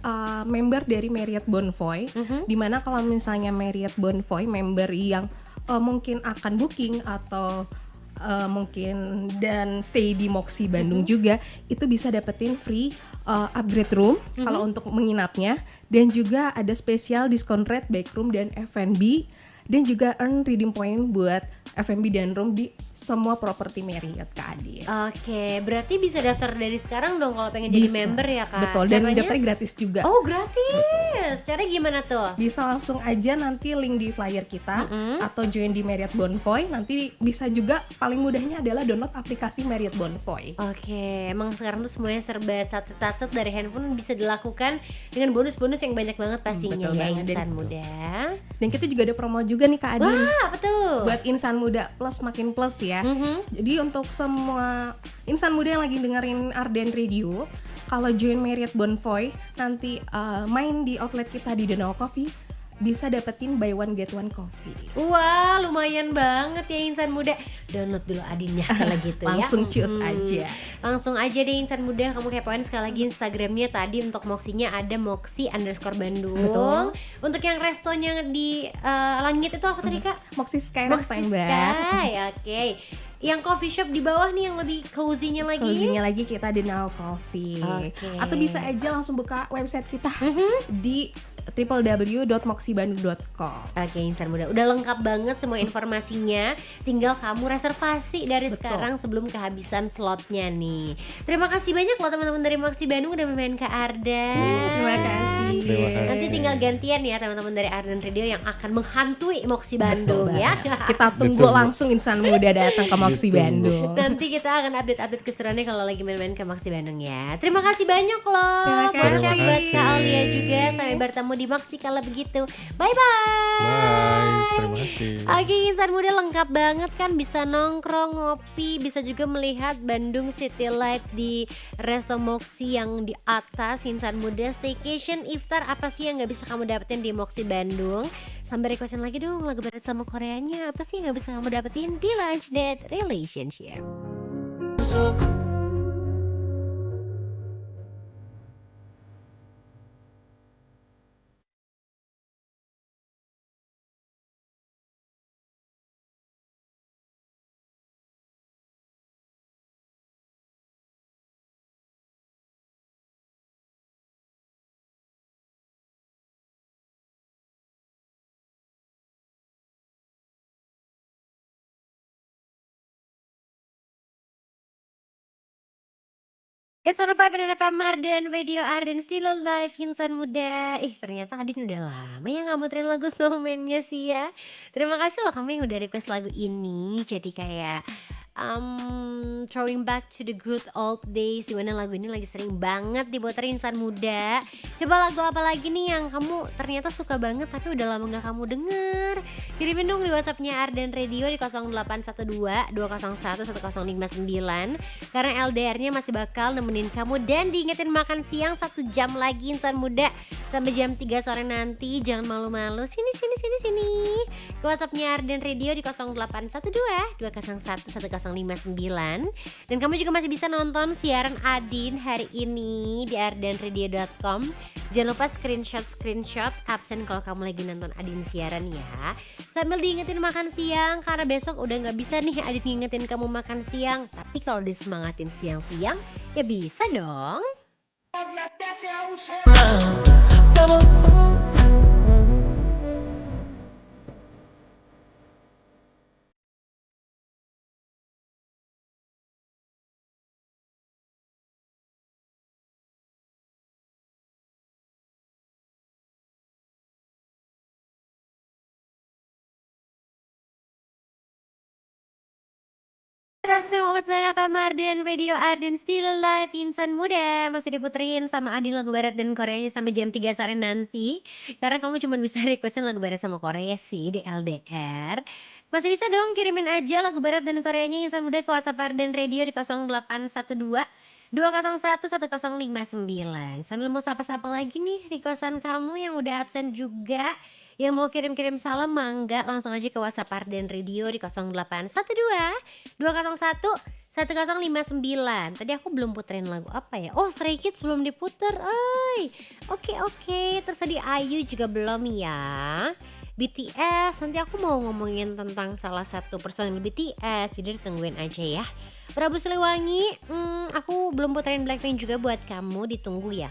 member dari Marriott Bonvoy. Dimana kalau misalnya Marriott Bonvoy member yang mungkin akan booking atau mungkin dan stay di Moxie Bandung juga itu bisa dapetin free upgrade room kalau untuk menginapnya, dan juga ada spesial diskon rate backroom dan F&B, dan juga earn redeem point buat F&B dan room di semua properti Marriott Kak Adin. Oke, berarti bisa daftar dari sekarang dong kalau pengen jadi Bisa. member ya Kak? Betul, dan Caranya? daftarnya gratis juga. Oh gratis, cara gimana tuh? Bisa langsung aja nanti link di flyer kita atau join di Marriott Bonvoy. Nanti bisa juga paling mudahnya adalah download aplikasi Marriott Bonvoy. Oke, emang sekarang tuh semuanya serba sacet-sacet dari handphone bisa dilakukan dengan bonus-bonus yang banyak banget pastinya Betul ya banget, insan Dan- muda. Dan kita juga ada promo juga nih Kak Adin. Wah, apa tuh? Buat insan muda plus makin plus ya. Jadi untuk semua insan muda yang lagi dengerin Arden Radio, kalau join Marriott Bonvoy nanti main di outlet kita di Danau Coffee bisa dapetin buy one get one coffee. Wah, lumayan banget ya insan muda. Download dulu Adinnya kalau gitu ya. Langsung cus aja. Langsung aja deh insan muda, kamu kepoin sekali lagi Instagramnya tadi. Untuk Moxinya ada Moxi_Bandung. Betul. Untuk yang restonya di langit itu apa tadi Kak? Moxie Sky Moxi Restaurant. Sky, oke. Yang coffee shop di bawah nih yang lebih cozy-nya lagi. Cozy-nya lagi kita di Now Coffee. Oke. Atau bisa aja langsung buka website kita di www.moxibandung.com. Oke insan muda, udah lengkap banget semua informasinya. Tinggal kamu reservasi dari Betul. sekarang sebelum kehabisan slotnya nih. Terima kasih banyak loh teman-teman dari Moxi Bandung udah main ke Arden. Terima kasih. Terima kasih. Nanti tinggal gantian ya teman-teman dari Arden Radio yang akan menghantui Moxi Bandung ya. Kita tunggu Ditunggu. langsung insan muda datang ke Moxie Ditunggu. Bandung. Nanti kita akan update-update keseruannya kalau lagi main-main ke Moxi Bandung ya. Terima kasih banyak loh. Terima Buat kasih. buat Kak Aulia juga. Sampai bertemu di Moxi kalau begitu. Bye-bye. Bye, terima kasih. Oke insan muda lengkap banget kan, bisa nongkrong, ngopi, bisa juga melihat Bandung City Light di Resto Moxi yang di atas. Insan muda staycation, iftar, apa sih yang gak bisa kamu dapetin di Moxi Bandung? Sampai requestin lagi dong lagu barat sama Koreanya, apa sih yang gak bisa kamu dapetin di Lunch Date Relationship? It's all about Arden Radio Arden Still Alive insan muda. Ternyata Adin udah lama ya nggak muterin lagu Snowman-nya sih ya. Terima kasih loh kamu yang udah request lagu ini. Jadi kayak throwing back to the good old days, dimana lagu ini lagi sering banget diputerin insan muda. Coba lagu apa lagi nih yang kamu ternyata suka banget tapi udah lama gak kamu denger? Kirimin dong di WhatsAppnya Arden Radio di 0812 201 1059 karena LDR-nya masih bakal nemenin kamu dan diingetin makan siang 1 jam lagi insan muda sampai jam 3 sore nanti. Jangan malu-malu, sini ke WhatsAppnya Arden Radio di 0812 201 1059. Dan kamu juga masih bisa nonton siaran Adin hari ini di ardenradio.com. Jangan lupa screenshot absen kalau kamu lagi nonton Adin siaran ya. Sambil diingetin makan siang karena besok udah gak bisa nih Adin ngingetin kamu makan siang. Tapi kalau disemangatin siang-siang ya bisa dong. Selamat datang Arden Radio Arden Still Alive insan muda. Masih diputerin sama Adin lagu barat dan Koreanya sampai jam 3 sore nanti. Karena kamu cuma bisa requestin lagu barat sama Korea sih di LDR. Masih bisa dong kirimin aja lagu barat dan Koreanya insan muda ke WhatsApp Arden Radio di 0812 201 1059. Sambil mau sapa-sapa lagi nih requestan kamu yang udah absen juga. Yang mau kirim-kirim salam mangga langsung aja ke WhatsApp Arden Radio di 0812 201 1059. Tadi aku belum puterin lagu apa ya? Oh, Stray Kids belum diputer. Oke. Terus Ayu juga belum ya. BTS, nanti aku mau ngomongin tentang salah satu personil BTS, jadi ditungguin aja ya. Prabu Siliwangi, aku belum puterin Blackpink juga buat kamu, ditunggu ya.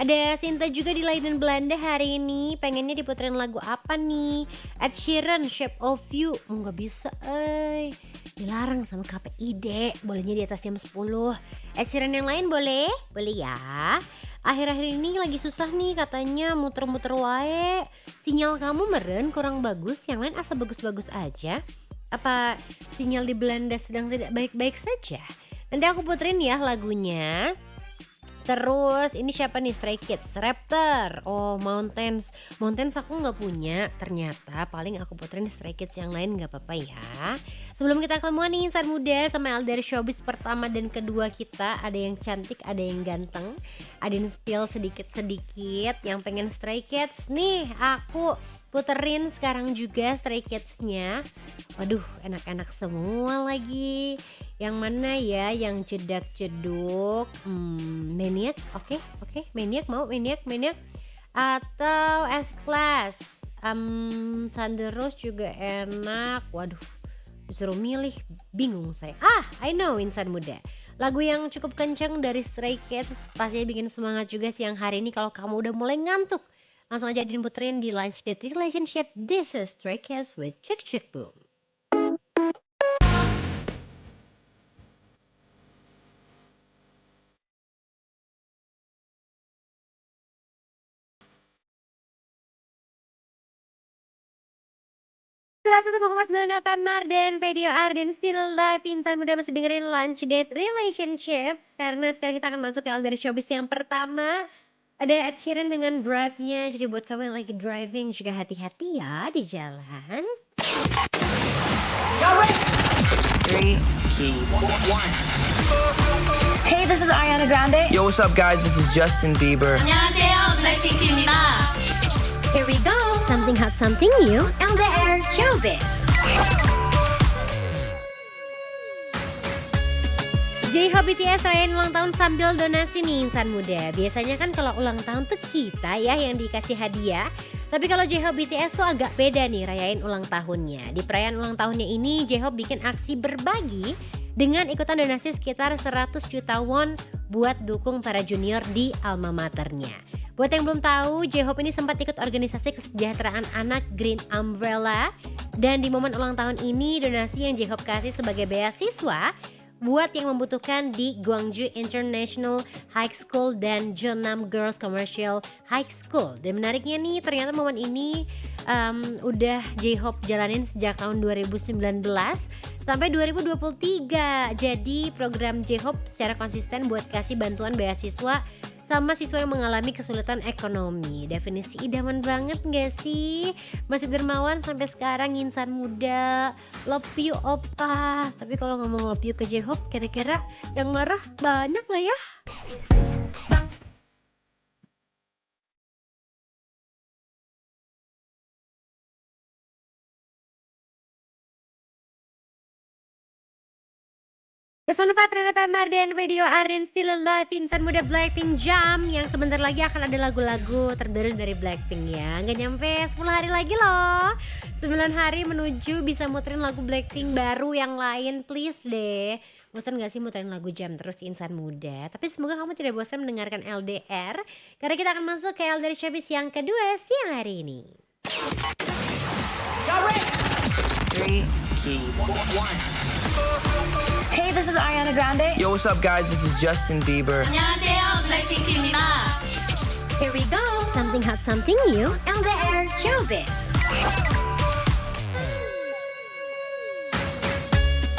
Ada Sinta juga di Leiden Belanda hari ini. Pengennya diputerin lagu apa nih? Ed Sheeran, Shape of You. Nggak bisa, dilarang sama KPID. Bolehnya di atas jam 10. Ed Sheeran yang lain boleh? Boleh ya. Akhir-akhir ini lagi susah nih katanya muter-muter wae. Sinyal kamu meren kurang bagus, yang lain asal bagus-bagus aja. Apa sinyal di Belanda sedang tidak baik-baik saja? Nanti aku puterin ya lagunya. Terus ini siapa nih? Stray Kids, Raptor, oh Mountains. Mountains aku nggak punya ternyata, paling aku puterin Stray Kids yang lain nggak apa-apa ya. Sebelum kita ketemuan nih insan muda sama LDR Showbiz pertama dan kedua kita, ada yang cantik, ada yang ganteng, ada yang spill sedikit-sedikit. Yang pengen Stray Kids nih aku puterin sekarang juga Stray Kids-nya. Waduh, enak-enak semua lagi. Yang mana ya yang jedak-jeduk? Maniac, oke, Maniac mau Maniac atau S-Class. Thunder Rose juga enak. Waduh, disuruh milih bingung saya. I know insan muda. Lagu yang cukup kenceng dari Stray Kids pastinya bikin semangat juga siang hari ini kalau kamu udah mulai ngantuk. Langsung aja diputerin di Live Date Relationship. This is Stray Kids with Chick Chick Boom. Selamat datang Mas Donata Marden, Video Arden, Still Live. Insan muda masih dengerin Lunch Date Relationship. Karena sekarang kita akan masuk ke LDR Showbiz yang pertama. Ada Ed Sheeran dengan Drive-nya. Jadi buat kamu yang lagi driving juga hati-hati ya di jalan. 3, 2, 1. Hey, this is Ariana Grande. Yo, what's up, guys? This is Justin Bieber. 안녕하세요, 블랙핑크입니다. Here we go, something hot, something new, LDR Showbiz. J-Hope BTS rayain ulang tahun sambil donasi nih insan muda. Biasanya kan kalau ulang tahun tuh kita ya yang dikasih hadiah. Tapi kalau J-Hope BTS tuh agak beda nih rayain ulang tahunnya. Di perayaan ulang tahunnya ini J-Hope bikin aksi berbagi dengan ikutan donasi sekitar 100 juta won buat dukung para junior di alma maternya. Buat yang belum tahu, J-Hope ini sempat ikut organisasi kesejahteraan anak Green Umbrella. Dan di momen ulang tahun ini donasi yang J-Hope kasih sebagai beasiswa buat yang membutuhkan di Gwangju International High School dan Jeonnam Girls Commercial High School. Dan menariknya nih ternyata momen ini udah J-Hope jalanin sejak tahun 2019 sampai 2023. Jadi program J-Hope secara konsisten buat kasih bantuan beasiswa sama siswa yang mengalami kesulitan ekonomi. Definisi idaman banget gak sih? Masih dermawan sampai sekarang insan muda. Love you opa. Tapi kalau ngomong love you ke J-Hope, kira-kira yang marah banyak gak ya? Pesona Renata Marden, Video Arden, Still Alive, insan muda Blackpink Jam yang sebentar lagi akan ada lagu-lagu terbaru dari Blackpink ya. Nggak nyampe 10 hari lagi loh. 9 hari menuju bisa muterin lagu Blackpink baru yang lain, please deh. Bosan gak sih muterin lagu Jam terus insan muda? Tapi semoga kamu tidak bosan mendengarkan LDR, karena kita akan masuk ke LDR Showbiz yang kedua siang hari ini. 3, 2, 1. Hey, this is Ariana Grande. Yo, what's up, guys? This is Justin Bieber. 안녕하세요, 블랙핑크입니다. Here we go, something hot, something new, LDR Showbiz.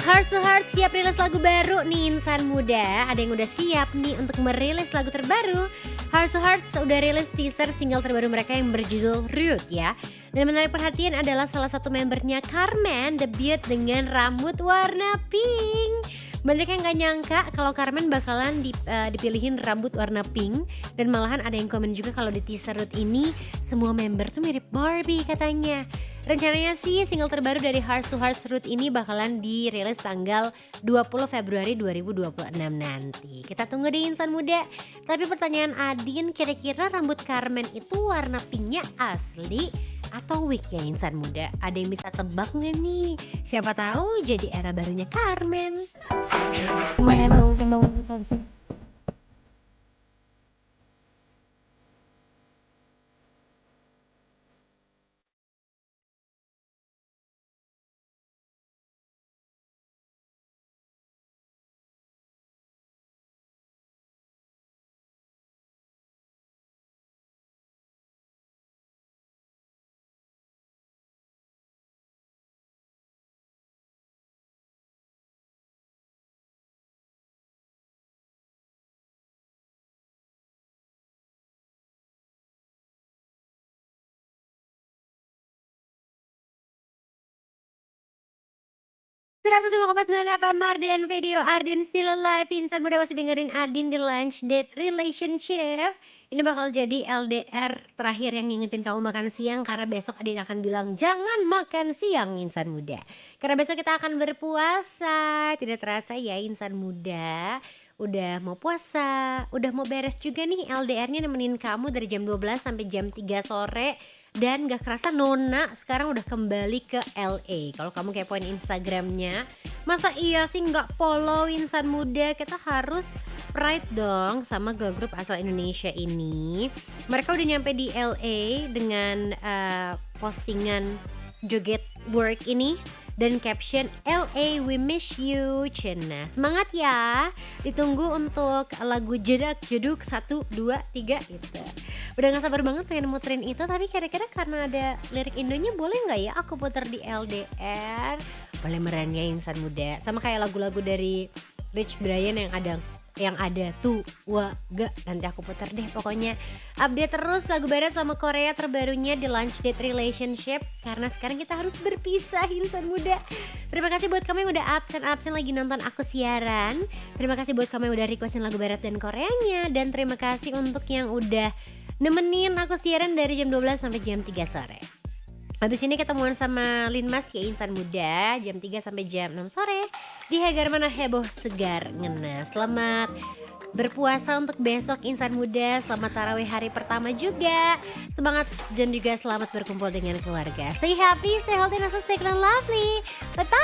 Heart to Heart siap rilis lagu baru nih insan muda. Ada yang udah siap nih untuk merilis lagu terbaru. Heart to Heart udah rilis teaser single terbaru mereka yang berjudul Rude ya. Dan menarik perhatian adalah salah satu membernya Carmen debut dengan rambut warna pink. Banyak yang gak nyangka kalau Carmen bakalan dipilihin rambut warna pink. Dan malahan ada yang komen juga kalau di teaser Rude ini semua member tuh mirip Barbie katanya. Rencananya sih single terbaru dari Heart to Heart Rude ini bakalan dirilis tanggal 20 Februari 2026 nanti. Kita tunggu deh insan muda. Tapi pertanyaan Adin, kira-kira rambut Carmen itu warna pinknya asli atau wig ya insan muda? Ada yang bisa tebak gak nih? Siapa tahu jadi era barunya Carmen. 102,9 FM Arden Video Arden Still Alive. Insan muda masih dengerin Adin di Lunch Date Relationship. Ini bakal jadi LDR terakhir yang ngingetin kamu makan siang, karena besok Adin akan bilang jangan makan siang insan muda. Karena besok kita akan berpuasa. Tidak terasa ya insan muda, udah mau puasa, udah mau beres juga nih LDR-nya nemenin kamu dari jam 12 sampai jam 3 sore. Dan gak kerasa Nona sekarang udah kembali ke LA. Kalau kamu kepoin Instagramnya, masa iya sih gak follow insan muda? Kita harus pride dong sama girl group asal Indonesia ini. Mereka udah nyampe di LA dengan postingan joget work ini dan caption LA we miss you Cina. Semangat ya. Ditunggu untuk lagu jedak jeduk 1, 2, 3 gitu. Udah gak sabar banget pengen muterin itu, tapi kira-kira karena ada lirik Indonya boleh gak ya aku puter di LDR? Boleh meren ya insan muda. Sama kayak lagu-lagu dari Rich Brian yang ada tuh gak, nanti aku puter deh pokoknya. Update terus lagu barat sama Korea terbarunya di Lunch Date Relationship, karena sekarang kita harus berpisah insan muda. Terima kasih buat kamu yang udah absen lagi nonton aku siaran. Terima kasih buat kamu yang udah requestin lagu barat dan Koreanya. Dan terima kasih untuk yang udah nemenin aku siaran dari jam 12 sampai jam 3 sore. Habis ini ketemuan sama Linmas ya insan muda, jam 3 sampai jam 6 sore di Hagar Mana Heboh Segar Ngena. Selamat berpuasa untuk besok insan muda, selamat tarawih hari pertama juga. Semangat dan juga selamat berkumpul dengan keluarga. Stay happy, stay healthy, and stay clean and lovely. Bye bye.